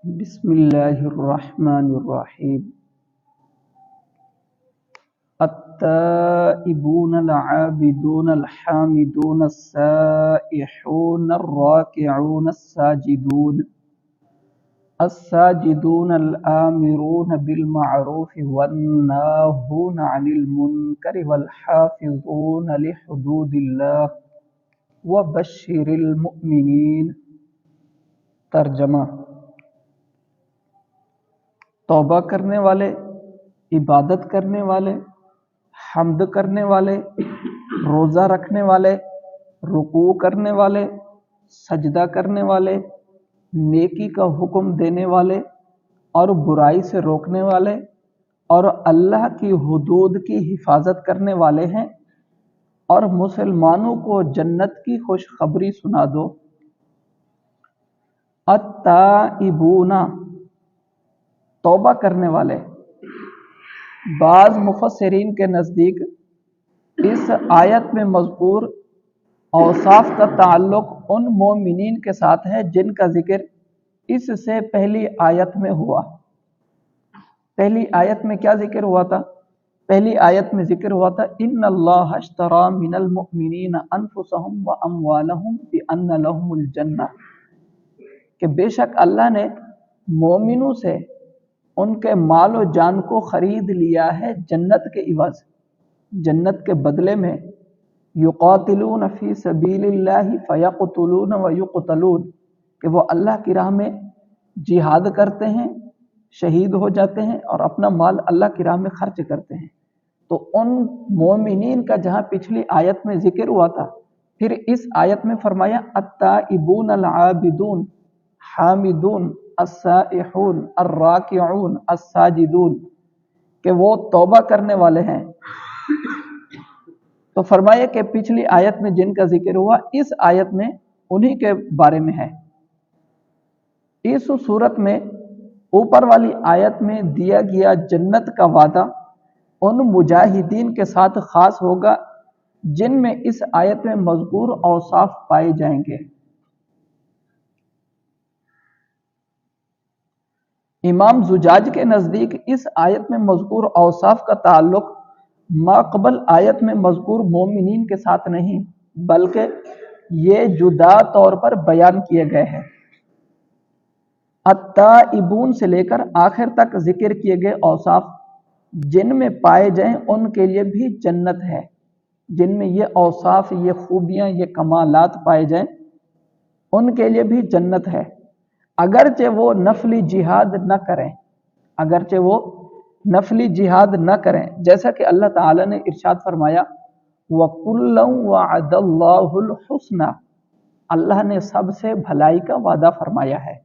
بسم الله الرحمن الرحيم. التائبون العابدون الحامدون السائحون الراكعون الساجدون الآمرون بالمعروف والناهون عن المنكر والحافظون لحدود الله وبشر المؤمنين. ترجمہ: توبہ کرنے والے، عبادت کرنے والے، حمد کرنے والے، روزہ رکھنے والے، رکوع کرنے والے، سجدہ کرنے والے، نیکی کا حکم دینے والے اور برائی سے روکنے والے اور اللہ کی حدود کی حفاظت کرنے والے ہیں، اور مسلمانوں کو جنت کی خوشخبری سنا دو۔ التائبون، توبہ کرنے والے۔ بعض مفسرین کے نزدیک اس آیت میں مذکور اوصاف کا تعلق ان مومنین کے ساتھ ہے جن کا ذکر اس سے پہلی آیت میں ہوا۔ پہلی آیت میں کیا ذکر ہوا تھا؟ پہلی آیت میں ذکر ہوا تھا ان اللہ اشتری من المؤمنین انفسهم واموالهم بان لهم الجنہ، کہ بے شک اللہ نے مومنوں سے ان کے مال و جان کو خرید لیا ہے جنت کے عوض، جنت کے بدلے میں۔ یقاتلون فی سبیل اللہ فیقتلون ویقتلون، کہ وہ اللہ کی راہ میں جہاد کرتے ہیں، شہید ہو جاتے ہیں اور اپنا مال اللہ کی راہ میں خرچ کرتے ہیں۔ تو ان مومنین کا جہاں پچھلی آیت میں ذکر ہوا تھا، پھر اس آیت میں فرمایا التائبون العابدون حامدون السائحون الراکعون الساجدون، کہ وہ توبہ کرنے والے ہیں۔ تو فرمایا کہ پچھلی آیت میں جن کا ذکر ہوا، اس آیت میں انہی کے بارے میں ہے۔ اس صورت میں اوپر والی آیت میں دیا گیا جنت کا وعدہ ان مجاہدین کے ساتھ خاص ہوگا جن میں اس آیت میں مذکور اوصاف پائے جائیں گے۔ امام زجاج کے نزدیک اس آیت میں مذکور اوصاف کا تعلق ماقبل آیت میں مذکور مومنین کے ساتھ نہیں، بلکہ یہ جدا طور پر بیان کیے گئے ہیں۔ التائبون سے لے کر آخر تک ذکر کیے گئے اوصاف جن میں پائے جائیں ان کے لیے بھی جنت ہے، جن میں یہ اوصاف، یہ خوبیاں، یہ کمالات پائے جائیں ان کے لیے بھی جنت ہے، اگرچہ وہ نفلی جہاد نہ کریں، اگرچہ وہ نفلی جہاد نہ کریں، جیسا کہ اللہ تعالی نے ارشاد فرمایا وَكُلًّا وَعَدَ اللَّهُ الْحُسْنَى، اللہ نے سب سے بھلائی کا وعدہ فرمایا ہے۔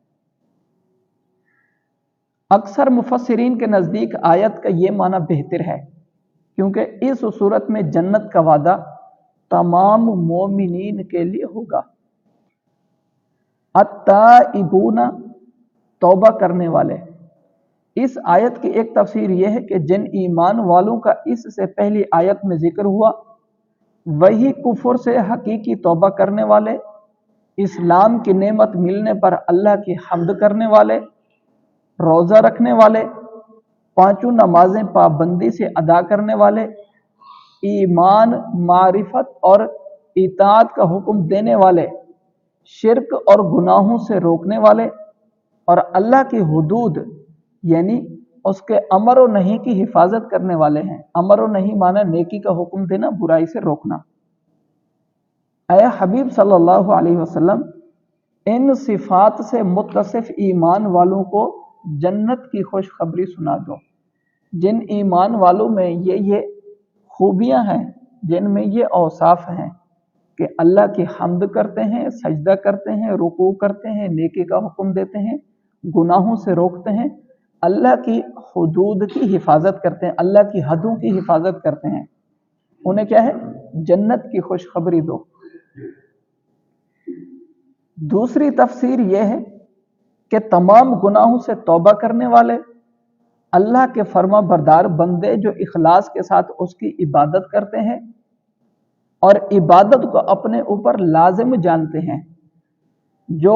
اکثر مفسرین کے نزدیک آیت کا یہ معنی بہتر ہے، کیونکہ اس صورت میں جنت کا وعدہ تمام مومنین کے لیے ہوگا۔ التائبون، توبہ کرنے والے۔ اس آیت کی ایک تفسیر یہ ہے کہ جن ایمان والوں کا اس سے پہلی آیت میں ذکر ہوا وہی کفر سے حقیقی توبہ کرنے والے، اسلام کی نعمت ملنے پر اللہ کی حمد کرنے والے، روزہ رکھنے والے، پانچوں نمازیں پابندی سے ادا کرنے والے، ایمان، معرفت اور اطاعت کا حکم دینے والے، شرک اور گناہوں سے روکنے والے، اور اللہ کی حدود یعنی اس کے امر و نہی کی حفاظت کرنے والے ہیں۔ امر و نہی معنی نیکی کا حکم دینا، برائی سے روکنا۔ اے حبیب صلی اللہ علیہ وسلم، ان صفات سے متصف ایمان والوں کو جنت کی خوشخبری سنا دو۔ جن ایمان والوں میں یہ خوبیاں ہیں، جن میں یہ اوصاف ہیں کہ اللہ کی حمد کرتے ہیں، سجدہ کرتے ہیں، رکوع کرتے ہیں، نیکی کا حکم دیتے ہیں، گناہوں سے روکتے ہیں، اللہ کی حدود کی حفاظت کرتے ہیں، اللہ کی حدوں کی حفاظت کرتے ہیں، انہیں کیا ہے؟ جنت کی خوشخبری دو۔ دوسری تفسیر یہ ہے کہ تمام گناہوں سے توبہ کرنے والے، اللہ کے فرما بردار بندے جو اخلاص کے ساتھ اس کی عبادت کرتے ہیں اور عبادت کو اپنے اوپر لازم جانتے ہیں، جو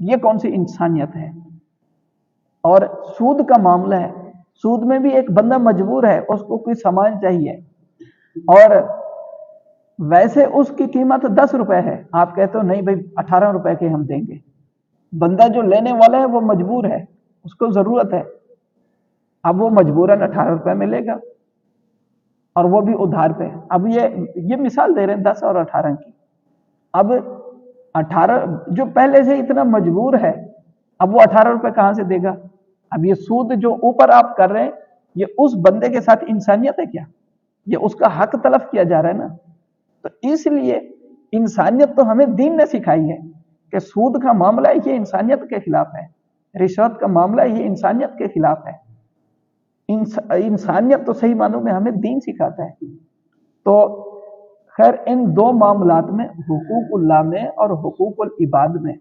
یہ کون سی انسانیت ہے؟ اور سود کا معاملہ ہے، سود میں بھی ایک بندہ مجبور ہے، اس کو کوئی سامان چاہیے اور ویسے اس کی قیمت 10 روپے ہے، آپ کہتے ہو نہیں بھائی 18 روپے کے ہم دیں گے، بندہ جو لینے والا ہے وہ مجبور ہے، اس کو ضرورت ہے، اب وہ مجبوراً 18 روپے میں لے گا اور وہ بھی ادھار پہ۔ اب یہ مثال دے رہے ہیں 10 اور 18 کی۔ اب 18 جو پہلے سے اتنا مجبور ہے، اب وہ 18 روپے کہاں سے دے گا؟ اب یہ سود جو اوپر آپ کر رہے ہیں، یہ اس بندے کے ساتھ انسانیت ہے کیا؟ یہ اس کا حق تلف کیا جا رہا ہے نا۔ تو اس لیے انسانیت تو ہمیں دین نے سکھائی ہے کہ سود کا معاملہ یہ انسانیت کے خلاف ہے، رشوت کا معاملہ یہ انسانیت کے خلاف ہے۔ انسانیت تو صحیح معنوں میں ہمیں دین سکھاتا ہے۔ تو خیر ان دو معاملات میں، حقوق اللہ میں اور حقوق العباد میں،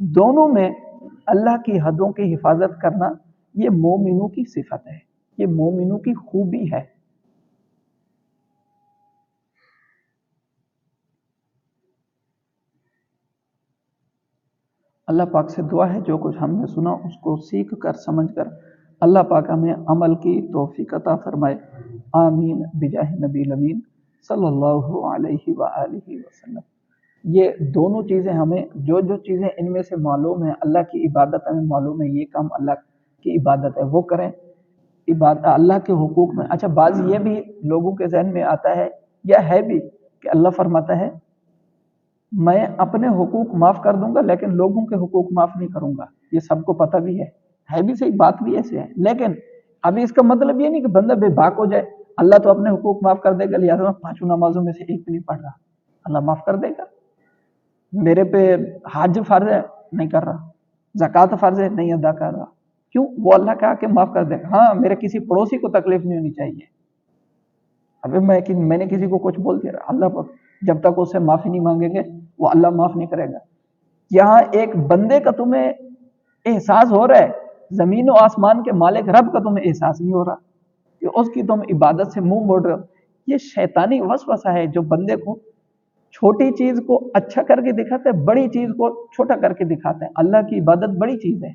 دونوں میں اللہ کی حدوں کی حفاظت کرنا یہ مومنوں کی صفت ہے، یہ مومنوں کی خوبی ہے۔ اللہ پاک سے دعا ہے جو کچھ ہم نے سنا اس کو سیکھ کر سمجھ کر اللہ پاک ہمیں عمل کی توفیق عطا فرمائے، آمین بجاہ نبی الامین صلی اللہ علیہ وآلہ وسلم۔ یہ دونوں چیزیں ہمیں جو چیزیں ان میں سے معلوم ہیں، اللہ کی عبادت ہمیں معلوم ہے، یہ کام اللہ کی عبادت ہے وہ کریں۔ عبادت اللہ کے حقوق میں، اچھا بعض یہ بھی لوگوں کے ذہن میں آتا ہے یا ہے بھی کہ اللہ فرماتا ہے میں اپنے حقوق معاف کر دوں گا لیکن لوگوں کے حقوق معاف نہیں کروں گا، یہ سب کو پتہ بھی ہے بھی صحیح، بات بھی ایسے ہے، لیکن ابھی اس کا مطلب یہ نہیں کہ بندہ بے باک ہو جائے، اللہ تو اپنے حقوق معاف کر دے گا، لہٰذا میں 5 نمازوں میں سے ایک بھی نہیں پڑھ رہا، اللہ معاف کر دے گا۔ میرے پہ حج فرض ہے نہیں کر رہا، زکوٰۃ فرض ہے نہیں ادا کر رہا، کیوں؟ وہ اللہ کہا کہ معاف کر دے گا۔ ہاں میرے کسی پڑوسی کو تکلیف نہیں ہونی چاہیے، ابھی میں نے کسی کو کچھ بول دیا، اللہ پر جب تک اس سے معافی نہیں مانگیں گے وہ اللہ معاف نہیں کرے گا۔ یہاں ایک بندے کا تمہیں احساس ہو رہا ہے، زمین و آسمان کے مالک رب کا تمہیں احساس نہیں ہو رہا کہ اس کی تم عبادت سے منہ موڑ رہے ہو۔ یہ شیطانی وسوسہ ہے جو بندے کو چھوٹی چیز کو اچھا کر کے دکھاتا ہے، بڑی چیز کو چھوٹا کر کے دکھاتا ہے۔ اللہ کی عبادت بڑی چیز ہے،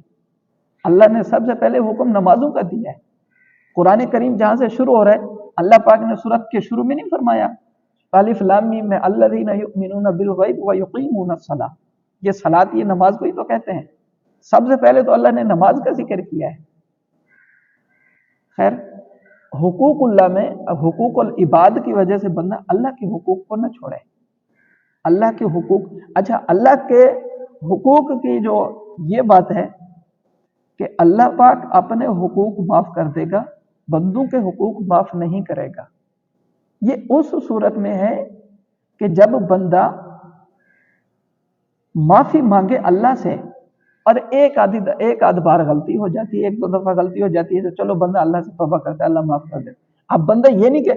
اللہ نے سب سے پہلے حکم نمازوں کا دیا ہے۔ قرآن کریم جہاں سے شروع ہو رہا ہے، اللہ پاک نے سورت کے شروع میں نہیں فرمایا الف لام میم میں الذین یؤمنون بالغیب ویقیمون الصلاۃ، یہ صلاۃ یہ نماز کو ہی تو کہتے ہیں۔ سب سے پہلے تو اللہ نے نماز کا ذکر کیا ہے۔ خیر حقوق اللہ میں حقوق العباد کی وجہ سے بندہ اللہ کے حقوق کو نہ چھوڑے، اللہ کے حقوق، اچھا اللہ کے حقوق کی جو یہ بات ہے کہ اللہ پاک اپنے حقوق معاف کر دے گا، بندوں کے حقوق معاف نہیں کرے گا۔ یہ اس صورت میں ہے کہ جب بندہ معافی مانگے اللہ سے، اور ایک آدھ بار غلطی ہو جاتی ہے، 1-2 دفعہ غلطی ہو جاتی ہے تو چلو بندہ اللہ سے توبہ کرتا ہے، اللہ معاف کر دے۔ اب بندہ یہ نہیں کہ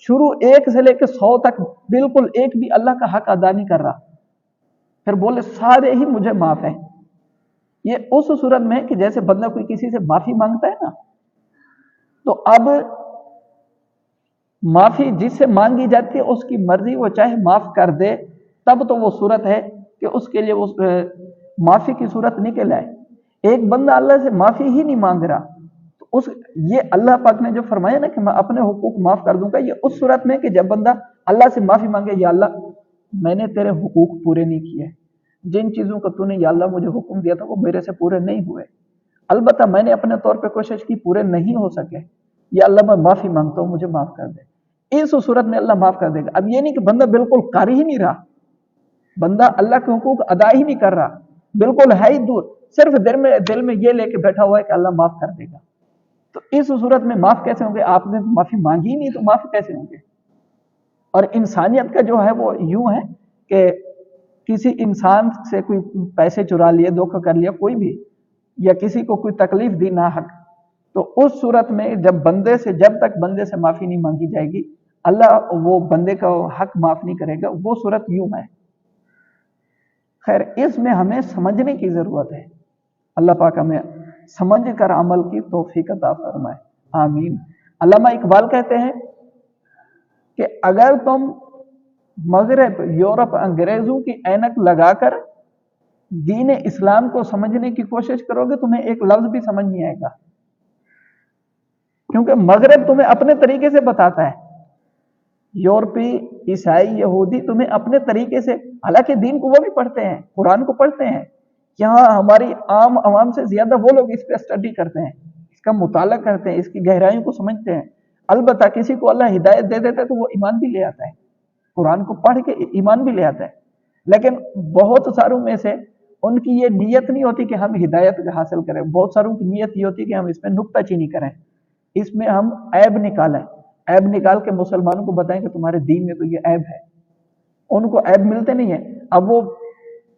شروع 1 سے لے کے 100 تک بالکل ایک بھی اللہ کا حق ادا نہیں کر رہا، پھر بولے سارے ہی مجھے معاف ہیں۔ یہ اس صورت میں کہ جیسے بندہ کوئی کسی سے معافی مانگتا ہے نا، تو اب معافی جس سے مانگی جاتی ہے اس کی مرضی، وہ چاہے معاف کر دے، تب تو وہ صورت ہے کہ اس کے لیے وہ معافی کی صورت نکل آئے۔ ایک بندہ اللہ سے معافی ہی نہیں مانگ رہا، تو یہ اللہ پاک نے جو فرمایا نا کہ میں اپنے حقوق معاف کر دوں گا، یہ اس صورت میں کہ جب بندہ اللہ سے معافی مانگے، یا اللہ میں نے تیرے حقوق پورے نہیں کیے، جن چیزوں کا تو نے یا اللہ مجھے حکم دیا تھا وہ میرے سے پورے نہیں ہوئے، البتہ میں نے اپنے طور پہ کوشش کی، پورے نہیں ہو سکے، یا اللہ میں معافی مانگتا ہوں مجھے معاف کر دے۔ اس صورت میں اللہ معاف کر دے گا۔ اب یہ نہیں کہ بندہ بالکل کر ہی نہیں رہا، بندہ اللہ کے حقوق ادا ہی نہیں کر رہا، بالکل ہے ہی دور، صرف دل میں یہ لے کے بیٹھا ہوا ہے کہ اللہ معاف کر دے گا، تو اس صورت میں معاف کیسے ہوں گے؟ آپ نے معافی مانگی ہی نہیں تو معاف کیسے ہوں گے؟ اور انسانیت کا جو ہے وہ یوں ہے کہ کسی انسان سے کوئی پیسے چرا لیے، دھوکہ کر لیا کوئی بھی، یا کسی کو کوئی تکلیف دی ناحق، تو اس صورت میں جب تک بندے سے معافی نہیں مانگی جائے گی، اللہ وہ بندے کا حق معاف نہیں کرے گا، وہ صورت یوں ہے۔ خیر اس میں ہمیں سمجھنے کی ضرورت ہے، اللہ پاک ہمیں سمجھ کر عمل کی توفیق عطا فرمائے، آمین۔ علامہ اقبال کہتے ہیں کہ اگر تم مغرب، یورپ، انگریزوں کی اینک لگا کر دین اسلام کو سمجھنے کی کوشش کرو گے تمہیں ایک لفظ بھی سمجھ نہیں آئے گا، کیونکہ مغرب تمہیں اپنے طریقے سے بتاتا ہے، یورپی، عیسائی، یہودی تمہیں اپنے طریقے سے، حالانکہ دین کو وہ بھی پڑھتے ہیں، قرآن کو پڑھتے ہیں، یہاں ہماری عام عوام سے زیادہ وہ لوگ اس پہ اسٹڈی کرتے ہیں، اس کا مطالعہ کرتے ہیں، اس کی گہرائیوں کو سمجھتے ہیں۔ البتہ کسی کو اللہ ہدایت دے دیتا ہے تو وہ ایمان بھی لے آتا ہے، قرآن کو پڑھ کے ایمان بھی لے آتا ہے، لیکن بہت ساروں میں سے ان کی یہ نیت نہیں ہوتی کہ ہم ہدایت حاصل کریں، بہت ساروں کی نیت یہ ہوتی کہ ہم اس میں نکتہ چینی کریں، اس میں ہم عیب نکالیں، عیب نکال کے مسلمانوں کو بتائیں کہ تمہارے دین میں تو یہ عیب ہے۔ ان کو عیب ملتے نہیں ہیں، اب وہ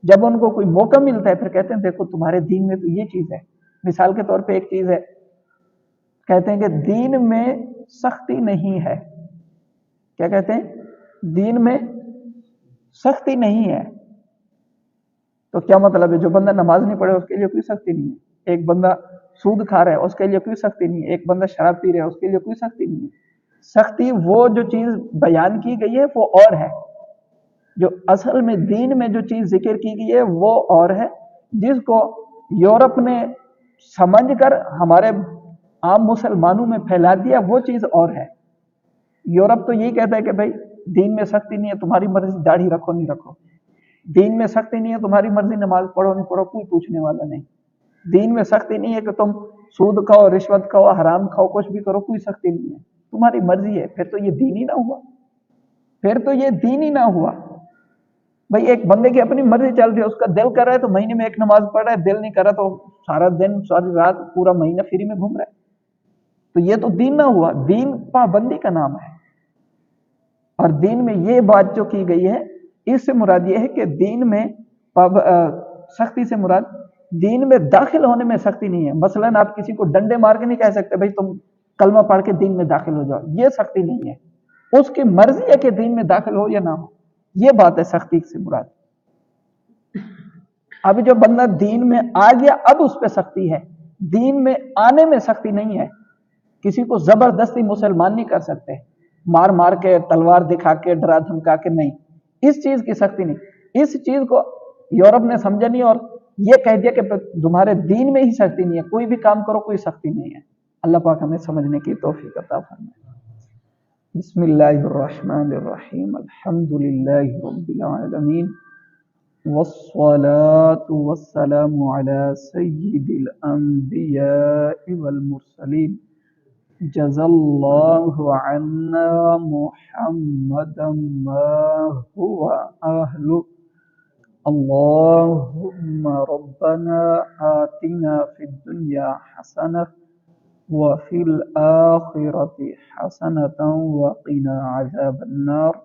جب ان کو کوئی موقع ملتا ہے پھر کہتے ہیں دیکھو تمہارے دین میں تو یہ چیز ہے۔ مثال کے طور پہ ایک چیز ہے، کہتے ہیں کہ دین میں سختی نہیں ہے، کیا کہتے ہیں؟ دین میں سختی نہیں ہے، تو کیا مطلب ہے؟ جو بندہ نماز نہیں پڑھے اس کے لیے کوئی سختی نہیں ہے، ایک بندہ سود کھا رہا ہے اس کے لیے کوئی سختی نہیں ہے، ایک بندہ شراب پی رہا ہے اس کے لیے کوئی سختی نہیں ہے۔ سختی وہ جو چیز بیان کی گئی ہے وہ اور ہے، جو اصل میں دین میں جو چیز ذکر کی گئی ہے وہ اور ہے، جس کو یورپ نے سمجھ کر ہمارے عام مسلمانوں میں پھیلا دیا وہ چیز اور ہے۔ یورپ تو یہی کہتا ہے کہ بھائی دین میں سختی نہیں ہے، تمہاری مرضی داڑھی رکھو نہیں رکھو، دین میں سختی نہیں ہے، تمہاری مرضی نماز پڑھو نہیں پڑھو، کوئی پوچھنے والا نہیں۔ دین میں سختی نہیں ہے کہ تم سود کھاؤ، رشوت کھاؤ، حرام کھاؤ، کچھ بھی کرو، کوئی سختی نہیں ہے، تمہاری مرضی ہے۔ پھر تو یہ دین ہی نہ ہوا، پھر تو یہ دین ہی نہ ہوا۔ بھائی ایک بندے کی اپنی مرضی چل رہی ہے، اس کا دل کر رہا ہے تو مہینے میں ایک نماز پڑھ رہا ہے، دل نہیں کر رہا تو سارا دن ساری رات پورا مہینہ فری میں گھوم رہا ہے، تو یہ تو دین نہ ہوا۔ دین پابندی کا نام ہے، اور دین میں یہ بات جو کی گئی ہے اس سے مراد یہ ہے کہ دین میں سختی سے مراد دین میں داخل ہونے میں سختی نہیں ہے۔ مثلا آپ کسی کو ڈنڈے مار کے نہیں کہہ سکتے بھائی تم کلمہ پڑھ کے دین میں داخل ہو جاؤ، یہ سختی نہیں ہے، اس کی مرضی ہے کہ دین میں داخل ہو یا نہ ہو، یہ بات ہے سختی سے مراد۔ اب جو بندہ دین میں آ گیا اب اس پہ سختی ہے، دین میں آنے میں سختی نہیں ہے۔ کسی کو زبردستی مسلمان نہیں کر سکتے، مار مار کے، تلوار دکھا کے، ڈرا دھمکا کے، نہیں، اس چیز کی سختی نہیں۔ اس چیز کو یورپ نے سمجھا نہیں اور یہ کہہ دیا کہ تمہارے دین میں ہی سختی نہیں ہے، کوئی بھی کام کرو کوئی سختی نہیں ہے۔ اللہ پاک ہمیں سمجھنے کی توفیق عطا فرمائے۔ بسم اللہ الرحمن الرحیم، الحمد للہ رب العالمین، والصلاة والسلام على سید الانبیاء والمرسلین، جزا اللہ عنا محمدا ما هو اہل، اللهم ربنا آتنا في الدنيا حسنة وفي الآخرة حسنة وقنا عذاب النار